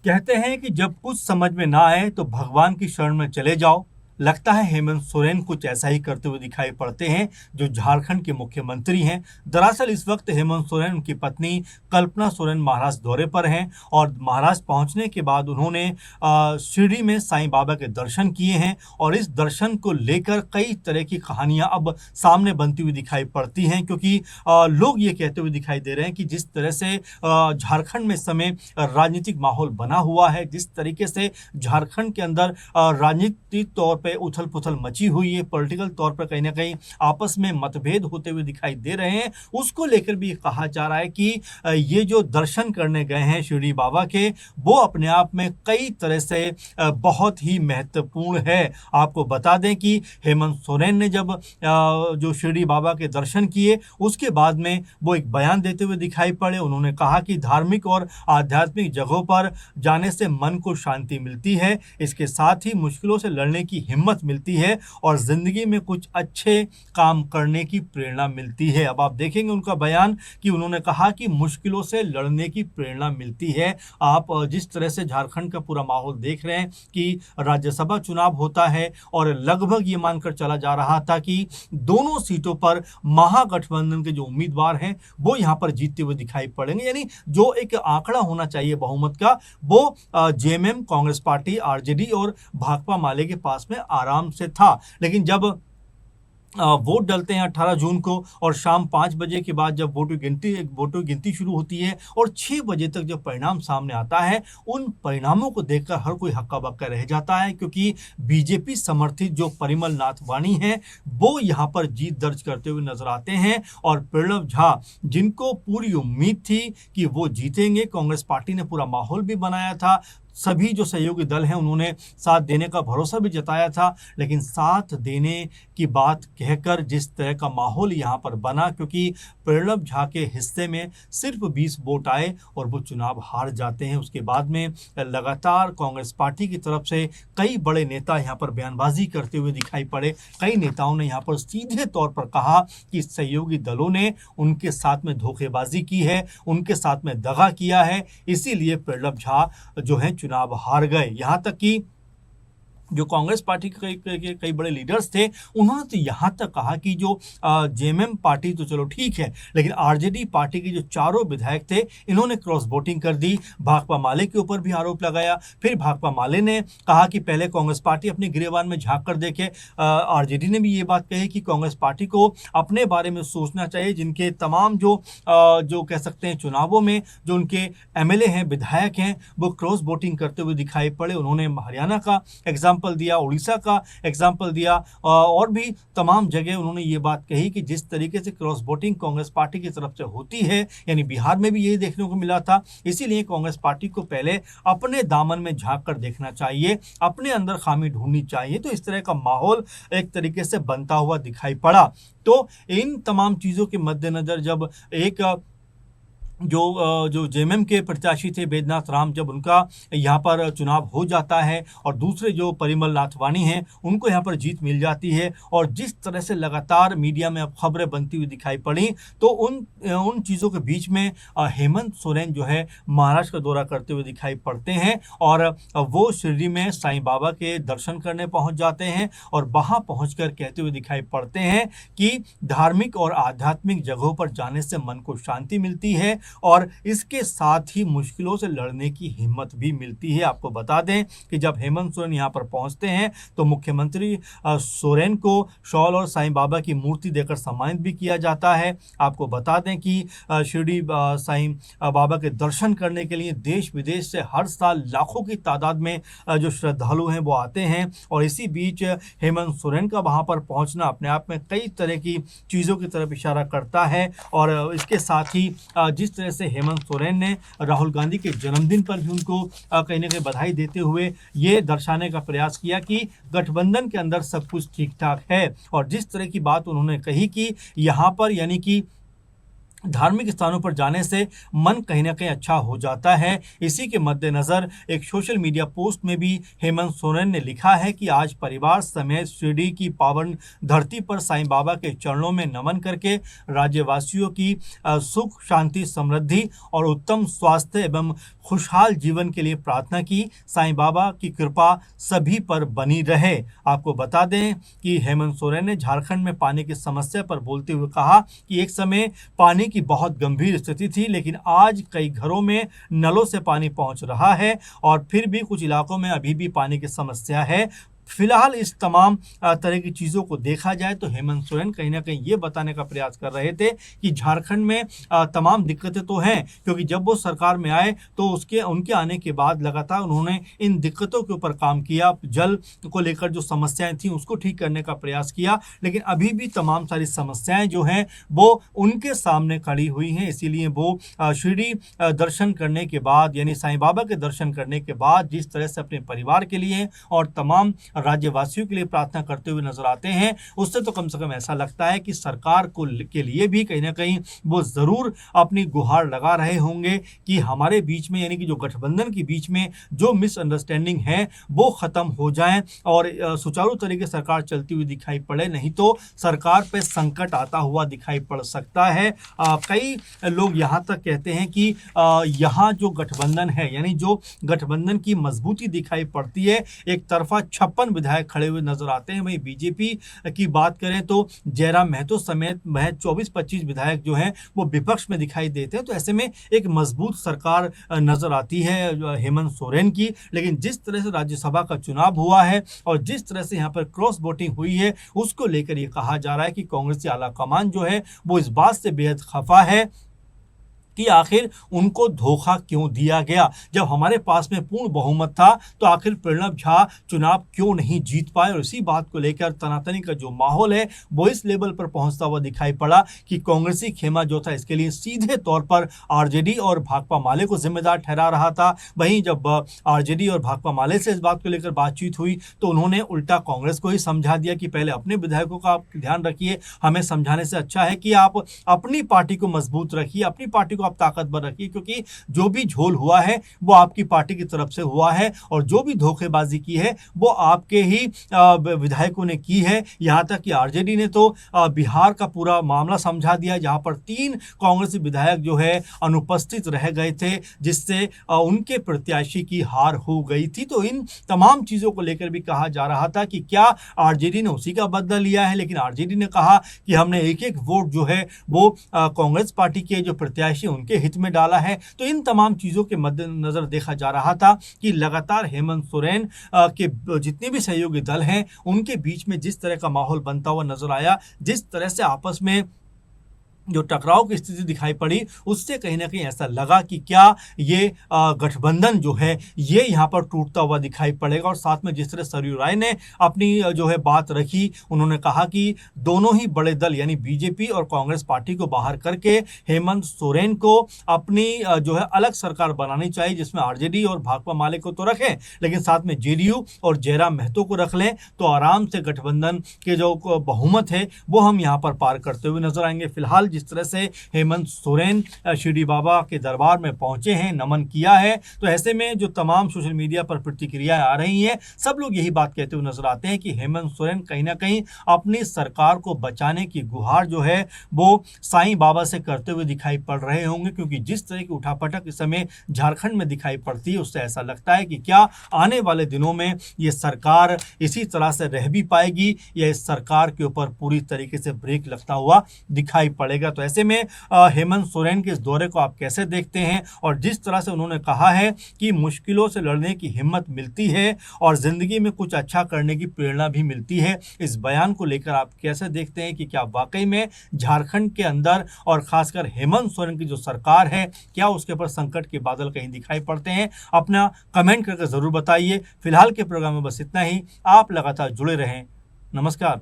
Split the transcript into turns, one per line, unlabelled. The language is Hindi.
कहते हैं कि जब कुछ समझ में ना आए तो भगवान की शरण में चले जाओ। लगता है हेमंत सोरेन कुछ ऐसा ही करते हुए दिखाई पड़ते हैं जो झारखंड के मुख्यमंत्री हैं। दरअसल इस वक्त हेमंत सोरेन उनकी पत्नी कल्पना सोरेन महाराष्ट्र दौरे पर हैं और महाराष्ट्र पहुंचने के बाद उन्होंने शिरडी में साईं बाबा के दर्शन किए हैं और इस दर्शन को लेकर कई तरह की कहानियां अब सामने बनती हुई दिखाई पड़ती हैं, क्योंकि लोग ये कहते हुए दिखाई दे रहे हैं कि जिस तरह से झारखंड में इस समय राजनीतिक माहौल बना हुआ है, जिस तरीके से झारखंड के अंदर राजनीतिक तौर पे उथल पुथल मची हुई है, पॉलिटिकल तौर पर कहीं ना कहीं आपस में मतभेद होते हुए दिखाई दे रहे हैं, उसको लेकर भी कहा जा रहा है कि ये जो दर्शन करने गए हैं शिरडी बाबा के, वो अपने आप में कई तरह से बहुत ही महत्वपूर्ण है। आपको बता दें कि हेमंत सोरेन ने जब जो शिरडी बाबा के दर्शन किए उसके बाद में वो एक बयान देते हुए दिखाई पड़े। उन्होंने कहा कि धार्मिक और आध्यात्मिक जगहों पर जाने से मन को शांति मिलती है, इसके साथ ही मुश्किलों से लड़ने की हिम्मत मिलती है और जिंदगी में कुछ अच्छे काम करने की प्रेरणा मिलती है। अब आप देखेंगे उनका बयान कि उन्होंने कहा कि मुश्किलों से लड़ने की प्रेरणा मिलती है। आप जिस तरह से झारखंड का पूरा माहौल देख रहे हैं कि राज्यसभा चुनाव होता है और लगभग ये मानकर चला जा रहा था कि दोनों सीटों पर महागठबंधन के जो उम्मीदवार हैं वो यहां पर जीतते हुए दिखाई पड़ेंगे, यानी जो एक आंकड़ा होना चाहिए बहुमत का वो जेएमएम, कांग्रेस पार्टी, आरजेडी और भाकपा माले के पास में आराम से था। लेकिन जब वोट डलते हैं 18 जून को और शाम 5 बजे के बाद जब वोटों की गिनती शुरू होती है और 6 बजे तक जब परिणाम सामने आता है, उन परिणामों को देखकर हर कोई हक्का बक्का रह जाता है, क्योंकि बीजेपी समर्थित जो परिमल नाथ वाणी हैं वो यहाँ पर जीत दर्ज करते हुए नजर आते हैं और प्रणब झा, जिनको पूरी उम्मीद थी कि वो जीतेंगे, कांग्रेस पार्टी ने पूरा माहौल भी बनाया था, सभी जो सहयोगी दल हैं उन्होंने साथ देने का भरोसा भी जताया था, लेकिन साथ देने की बात कहकर जिस तरह का माहौल यहाँ पर बना, क्योंकि प्रणब झा के हिस्से में सिर्फ 20 वोट आए और वो चुनाव हार जाते हैं। उसके बाद में लगातार कांग्रेस पार्टी की तरफ से कई बड़े नेता यहाँ पर बयानबाजी करते हुए दिखाई पड़े। कई नेताओं ने यहाँ पर सीधे तौर पर कहा कि सहयोगी दलों ने उनके साथ में धोखेबाजी की है, उनके साथ में दगा किया है, इसीलिए प्रणब झा जो है चुनाव हार गए। यहां तक कि जो कांग्रेस पार्टी के कई बड़े लीडर्स थे उन्होंने तो यहां तक कहा कि जो जेएमएम पार्टी तो चलो ठीक है, लेकिन आरजेडी पार्टी के जो चारों विधायक थे इन्होंने क्रॉस वोटिंग कर दी। भाकपा माले के ऊपर भी आरोप लगाया। फिर भाकपा माले ने कहा कि पहले कांग्रेस पार्टी अपने गिरेबान में झांक कर देखे। आरजेडी ने भी ये बात कही कि कांग्रेस पार्टी को अपने बारे में सोचना चाहिए, जिनके तमाम जो कह सकते हैं चुनावों में जो उनके एमएलए हैं, विधायक हैं, वो क्रॉस वोटिंग करते हुए दिखाई पड़े। उन्होंने हरियाणा का एग्जाम्पल दिया, उड़ीसा का एग्जाम्पल दिया और भी तमाम जगह उन्होंने ये बात कही कि जिस तरीके से क्रॉस वोटिंग कांग्रेस पार्टी की तरफ से होती है, यानी बिहार में भी यही देखने को मिला था, इसीलिए कांग्रेस पार्टी को पहले अपने दामन में झांक कर देखना चाहिए, अपने अंदर खामी ढूंढनी चाहिए। तो इस तरह का माहौल एक तरीके से बनता हुआ दिखाई पड़ा। तो इन तमाम चीजों के मद्देनजर जब एक जो जेएमएम के प्रत्याशी थे बैद्यनाथ राम, जब उनका यहाँ पर चुनाव हो जाता है और दूसरे जो परिमल नाथवानी हैं उनको यहाँ पर जीत मिल जाती है और जिस तरह से लगातार मीडिया में अब खबरें बनती हुई दिखाई पड़ी, तो उन चीज़ों के बीच में हेमंत सोरेन जो है महाराष्ट्र का दौरा करते हुए दिखाई पड़ते हैं और वो शिरडी में साईं बाबा के दर्शन करने पहुँच जाते हैं और वहाँ पहुँच कहते हुए दिखाई पड़ते हैं कि धार्मिक और आध्यात्मिक जगहों पर जाने से मन को शांति मिलती है और इसके साथ ही मुश्किलों से लड़ने की हिम्मत भी मिलती है। आपको बता दें कि जब हेमंत सोरेन यहाँ पर पहुँचते हैं तो मुख्यमंत्री सोरेन को शॉल और साईं बाबा की मूर्ति देकर सम्मानित भी किया जाता है। आपको बता दें कि शिरडी साईं बाबा के दर्शन करने के लिए देश विदेश से हर साल लाखों की तादाद में जो श्रद्धालु हैं वो आते हैं और इसी बीच हेमंत सोरेन का वहाँ पर पहुँचना अपने आप में कई तरह की चीज़ों की तरफ इशारा करता है और इसके साथ ही जिस तरह से हेमंत सोरेन ने राहुल गांधी के जन्मदिन पर भी उनको कहीं ना कहीं बधाई देते हुए ये दर्शाने का प्रयास किया कि गठबंधन के अंदर सब कुछ ठीक ठाक है और जिस तरह की बात उन्होंने कही कि यहाँ पर यानी कि धार्मिक स्थानों पर जाने से मन कहीं ना कहीं अच्छा हो जाता है। इसी के मद्देनजर एक सोशल मीडिया पोस्ट में भी हेमंत सोरेन ने लिखा है कि आज परिवार समेत शिरडी की पावन धरती पर साईं बाबा के चरणों में नमन करके राज्यवासियों की सुख, शांति, समृद्धि और उत्तम स्वास्थ्य एवं खुशहाल जीवन के लिए प्रार्थना की। साईं बाबा की कृपा सभी पर बनी रहे। आपको बता दें कि हेमंत सोरेन ने झारखंड में पानी की समस्या पर बोलते हुए कहा कि एक समय पानी की बहुत गंभीर स्थिति थी, लेकिन आज कई घरों में नलों से पानी पहुंच रहा है और फिर भी कुछ इलाकों में अभी भी पानी की समस्या है। फिलहाल इस तमाम तरह की चीज़ों को देखा जाए तो हेमंत सोरेन कहीं ना कहीं ये बताने का प्रयास कर रहे थे कि झारखंड में तमाम दिक्कतें तो हैं, क्योंकि जब वो सरकार में आए तो उनके आने के बाद लगातार उन्होंने इन दिक्कतों के ऊपर काम किया। जल को लेकर जो समस्याएं थी उसको ठीक करने का प्रयास किया, लेकिन अभी भी तमाम सारी समस्याएं जो हैं वो उनके सामने खड़ी हुई हैं। इसीलिए वो शिरडी दर्शन करने के बाद, यानी साईं बाबा के दर्शन करने के बाद जिस तरह से अपने परिवार के लिए और तमाम राज्यवासियों के लिए प्रार्थना करते हुए नजर आते हैं, उससे तो कम से कम ऐसा लगता है कि सरकार के लिए भी कहीं ना कहीं वो जरूर अपनी गुहार लगा रहे होंगे कि हमारे बीच में, यानी कि जो गठबंधन के बीच में जो मिसअंडरस्टैंडिंग है वो खत्म हो जाए और सुचारू तरीके से सरकार चलती हुई दिखाई पड़े, नहीं तो सरकार पे संकट आता हुआ दिखाई पड़ सकता है। कई लोग यहाँ तक कहते हैं कि यहाँ जो गठबंधन है, यानी जो गठबंधन की मजबूती दिखाई पड़ती है, एक तरफा 56 विधायक खड़े हुए नजर आते हैं। वहीं बीजेपी की बात करें तो जयराम महतो समेत महज 24-25 विधायक जो हैं वो विपक्ष में दिखाई देते हैं। तो ऐसे में एक मजबूत सरकार नजर आती है हेमंत सोरेन की। लेकिन जिस तरह से राज्यसभा का चुनाव हुआ है और जिस तरह से यहाँ पर क्रॉस वोटिंग हुई है, उसको लेकर ये कहा जा रहा है कि कांग्रेस आला कमान जो है वो इस बात से बेहद खफा है कि आखिर उनको धोखा क्यों दिया गया। जब हमारे पास में पूर्ण बहुमत था तो आखिर प्रणब झा चुनाव क्यों नहीं जीत पाए, और इसी बात को लेकर तनातनी का जो माहौल है वो इस लेवल पर पहुंचता हुआ दिखाई पड़ा कि कांग्रेसी खेमा जो था इसके लिए सीधे तौर पर आरजेडी और भाकपा माले को जिम्मेदार ठहरा रहा था। वहीं जब आरजेडी और भाकपा माले से इस बात को लेकर बातचीत हुई तो उन्होंने उल्टा कांग्रेस को ही समझा दिया कि पहले अपने विधायकों का आप ध्यान रखिए, हमें समझाने से अच्छा है कि आप अपनी पार्टी को मजबूत रखिए, अपनी पार्टी को आप ताकतवर रखिए, क्योंकि जो भी झोल हुआ है वो आपकी पार्टी की तरफ से हुआ है और जो भी धोखेबाजी की है वो आपके ही विधायकों ने की है। यहां तक कि आरजेडी ने तो बिहार का पूरा मामला समझा दिया, जहां पर 3 कांग्रेसी विधायक जो है अनुपस्थित रह गए थे, जिससे उनके प्रत्याशी की हार हो गई थी। तो इन तमाम चीजों को लेकर भी कहा जा रहा था कि क्या आरजेडी ने उसी का बदला लिया है, लेकिन आरजेडी ने कहा कि हमने एक एक वोट जो है वो कांग्रेस पार्टी के जो प्रत्याशी उनके हित में डाला है। तो इन तमाम चीजों के मद्देनजर देखा जा रहा था कि लगातार हेमंत सोरेन के जितने भी सहयोगी दल हैं उनके बीच में जिस तरह का माहौल बनता हुआ नजर आया, जिस तरह से आपस में जो टकराव की स्थिति दिखाई पड़ी, उससे कहीं ना कहीं ऐसा लगा कि क्या ये गठबंधन जो है ये यहाँ पर टूटता हुआ दिखाई पड़ेगा। और साथ में जिस तरह सरयू राय ने अपनी जो है बात रखी, उन्होंने कहा कि दोनों ही बड़े दल यानी बीजेपी और कांग्रेस पार्टी को बाहर करके हेमंत सोरेन को अपनी जो है अलग सरकार बनानी चाहिए, जिसमें आरजेडी और भाकपा माले को तो रखें, लेकिन साथ में जेडीयू और जयराम महतो को रख लें, तो आराम से गठबंधन के जो बहुमत है वो हम यहाँ पर पार करते हुए नजर आएंगे। फिलहाल जिस तरह से हेमंत सोरेन शिरडी बाबा के दरबार में पहुंचे हैं, नमन किया है, तो ऐसे में जो तमाम सोशल मीडिया पर प्रतिक्रियाएं आ रही हैं, सब लोग यही बात कहते हुए नजर आते हैं कि हेमंत सोरेन कहीं ना कहीं अपनी सरकार को बचाने की गुहार जो है वो साईं बाबा से करते हुए दिखाई पड़ रहे होंगे, क्योंकि जिस तरह की उठापटक इस समय झारखंड में दिखाई पड़ती है उससे ऐसा लगता है कि क्या आने वाले दिनों में ये सरकार इसी तरह से रह भी पाएगी या इस सरकार के ऊपर पूरी तरीके से ब्रेक लगता हुआ दिखाई पड़ेगा। तो ऐसे में हेमंत सोरेन के इस दौरे को आप कैसे देखते हैं, और जिस तरह से उन्होंने कहा है कि मुश्किलों से लड़ने की हिम्मत मिलती है और जिंदगी में कुछ अच्छा करने की प्रेरणा भी मिलती है, इस बयान को लेकर आप कैसे देखते हैं कि क्या वाकई में झारखंड के अंदर और खासकर हेमंत सोरेन की जो सरकार है, क्या उसके ऊपर संकट के बादल कहीं दिखाई पड़ते हैं? अपना कमेंट करके जरूर बताइए। फिलहाल के प्रोग्राम में बस इतना ही। आप लगातार जुड़े रहें। नमस्कार।